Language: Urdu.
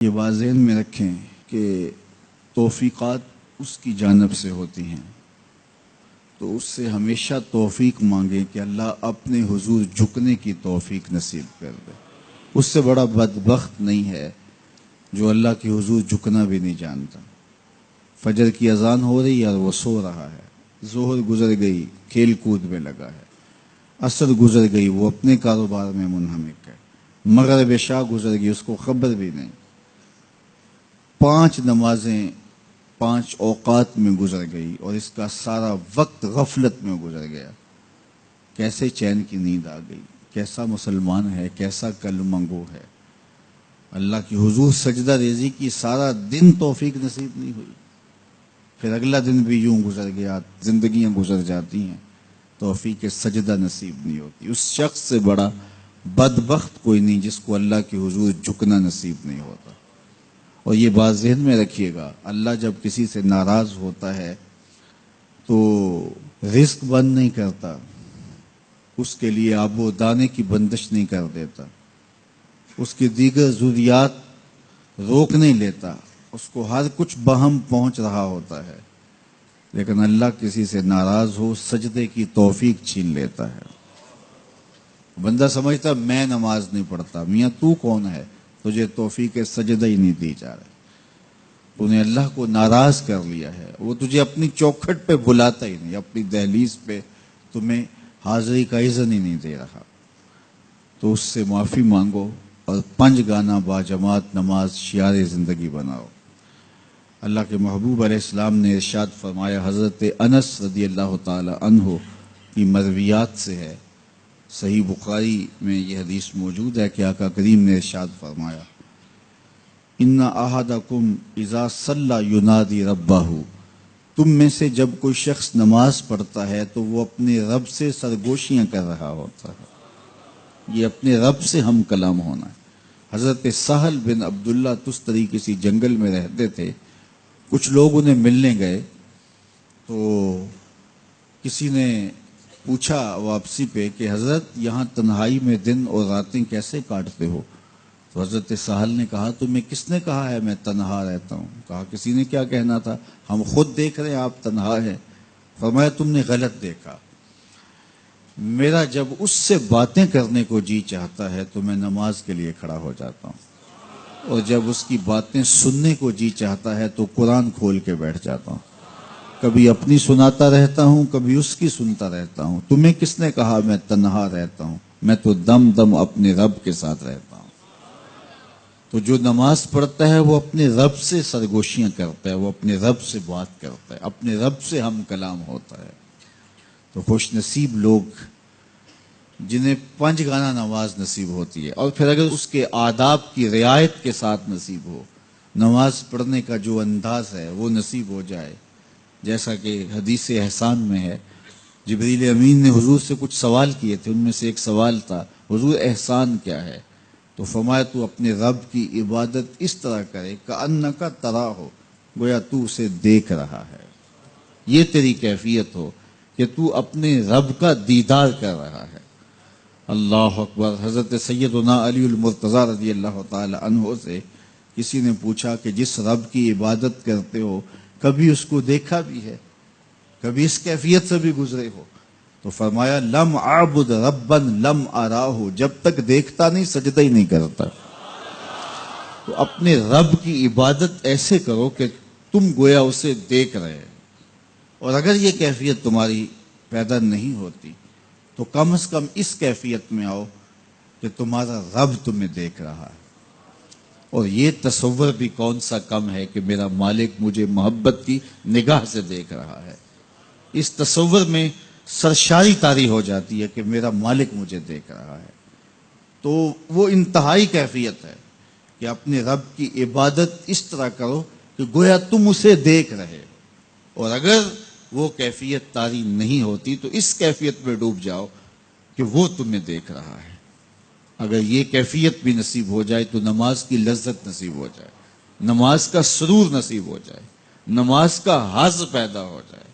یہ بات ذہن میں رکھیں کہ توفیقات اس کی جانب سے ہوتی ہیں، تو اس سے ہمیشہ توفیق مانگیں کہ اللہ اپنے حضور جھکنے کی توفیق نصیب کر دے۔ اس سے بڑا بدبخت نہیں ہے جو اللہ کے حضور جھکنا بھی نہیں جانتا۔ فجر کی اذان ہو رہی ہے اور وہ سو رہا ہے، ظہر گزر گئی کھیل کود میں لگا ہے، عصر گزر گئی وہ اپنے کاروبار میں منہمک ہے، مغرب عشاء گزر گئی اس کو خبر بھی نہیں، 5 نمازیں 5 اوقات میں گزر گئی اور اس کا سارا وقت غفلت میں گزر گیا۔ کیسے چین کی نیند آ گئی؟ کیسا مسلمان ہے، کیسا کلمہ گو ہے؟ اللہ کی حضور سجدہ ریزی کی سارا دن توفیق نصیب نہیں ہوئی، پھر اگلا دن بھی یوں گزر گیا، زندگیاں گزر جاتی ہیں، توفیق سجدہ نصیب نہیں ہوتی۔ اس شخص سے بڑا بدبخت کوئی نہیں جس کو اللہ کے حضور جھکنا نصیب نہیں ہوتا۔ اور یہ بات ذہن میں رکھیے گا، اللہ جب کسی سے ناراض ہوتا ہے تو رزق بند نہیں کرتا، اس کے لیے آب و دانے کی بندش نہیں کر دیتا، اس کی دیگر ضروریات روک نہیں لیتا، اس کو ہر کچھ بہم پہنچ رہا ہوتا ہے، لیکن اللہ کسی سے ناراض ہو سجدے کی توفیق چھین لیتا ہے۔ بندہ سمجھتا میں نماز نہیں پڑھتا، میاں تو کون ہے؟ تجھے توفیق سجدہ ہی نہیں دی جا رہی، تو نے اللہ کو ناراض کر لیا ہے، وہ تجھے اپنی چوکھٹ پہ بلاتا ہی نہیں، اپنی دہلیز پہ تمہیں حاضری کا اذن ہی نہیں دے رہا۔ تو اس سے معافی مانگو اور 5 گانا باجماعت نماز شعار زندگی بناؤ۔ اللہ کے محبوب علیہ السلام نے ارشاد فرمایا، حضرت انس رضی اللہ تعالی عنہ کی مرویات سے ہے، صحیح بخاری میں یہ حدیث موجود ہے کہ آقا کریم نے ارشاد فرمایا، ان احدکم اذا صلی ینادی ربہ، تم میں سے جب کوئی شخص نماز پڑھتا ہے تو وہ اپنے رب سے سرگوشیاں کر رہا ہوتا ہے۔ یہ اپنے رب سے ہم کلام ہونا ہے۔ حضرت سہل بن عبداللہ تستری کسی جنگل میں رہتے تھے، کچھ لوگ انہیں ملنے گئے تو کسی نے پوچھا واپسی پہ کہ حضرت یہاں تنہائی میں دن اور راتیں کیسے کاٹتے ہو؟ تو حضرت سہل نے کہا تمہیں کس نے کہا ہے میں تنہا رہتا ہوں؟ کہا کسی نے کیا کہنا تھا، ہم خود دیکھ رہے ہیں آپ تنہا ہیں۔ فرمایا تم نے غلط دیکھا، میرا جب اس سے باتیں کرنے کو جی چاہتا ہے تو میں نماز کے لیے کھڑا ہو جاتا ہوں، اور جب اس کی باتیں سننے کو جی چاہتا ہے تو قرآن کھول کے بیٹھ جاتا ہوں، کبھی اپنی سناتا رہتا ہوں کبھی اس کی سنتا رہتا ہوں۔ تمہیں کس نے کہا میں تنہا رہتا ہوں؟ میں تو دم دم اپنے رب کے ساتھ رہتا ہوں۔ تو جو نماز پڑھتا ہے وہ اپنے رب سے سرگوشیاں کرتا ہے، وہ اپنے رب سے بات کرتا ہے، اپنے رب سے ہم کلام ہوتا ہے۔ تو خوش نصیب لوگ جنہیں 5 گانا نماز نصیب ہوتی ہے، اور پھر اگر اس کے آداب کی رعایت کے ساتھ نصیب ہو، نماز پڑھنے کا جو انداز ہے وہ نصیب ہو جائے، جیسا کہ حدیث احسان میں ہے، جبریل امین نے حضور سے کچھ سوال کیے تھے، ان میں سے ایک سوال تھا حضور احسان کیا ہے؟ تو فرمایا تو اپنے رب کی عبادت اس طرح کرے کأنک تراہ، گویا تو اسے دیکھ رہا ہے، یہ تیری کیفیت ہو کہ تو اپنے رب کا دیدار کر رہا ہے۔ اللہ اکبر۔ حضرت سیدنا علی المرتضیٰ رضی اللہ تعالی عنہ سے کسی نے پوچھا کہ جس رب کی عبادت کرتے ہو کبھی اس کو دیکھا بھی ہے، کبھی اس کیفیت سے بھی گزرے ہو؟ تو فرمایا لم اعبد ربا لم اراہ، جب تک دیکھتا نہیں سجدہ ہی نہیں کرتا۔ تو اپنے رب کی عبادت ایسے کرو کہ تم گویا اسے دیکھ رہے، اور اگر یہ کیفیت تمہاری پیدا نہیں ہوتی تو کم از کم اس کیفیت میں آؤ کہ تمہارا رب تمہیں دیکھ رہا ہے۔ اور یہ تصور بھی کون سا کم ہے کہ میرا مالک مجھے محبت کی نگاہ سے دیکھ رہا ہے، اس تصور میں سرشاری طاری ہو جاتی ہے کہ میرا مالک مجھے دیکھ رہا ہے۔ تو وہ انتہائی کیفیت ہے کہ اپنے رب کی عبادت اس طرح کرو کہ گویا تم اسے دیکھ رہے، اور اگر وہ کیفیت طاری نہیں ہوتی تو اس کیفیت میں ڈوب جاؤ کہ وہ تمہیں دیکھ رہا ہے۔ اگر یہ کیفیت بھی نصیب ہو جائے تو نماز کی لذت نصیب ہو جائے، نماز کا سرور نصیب ہو جائے، نماز کا حظ پیدا ہو جائے۔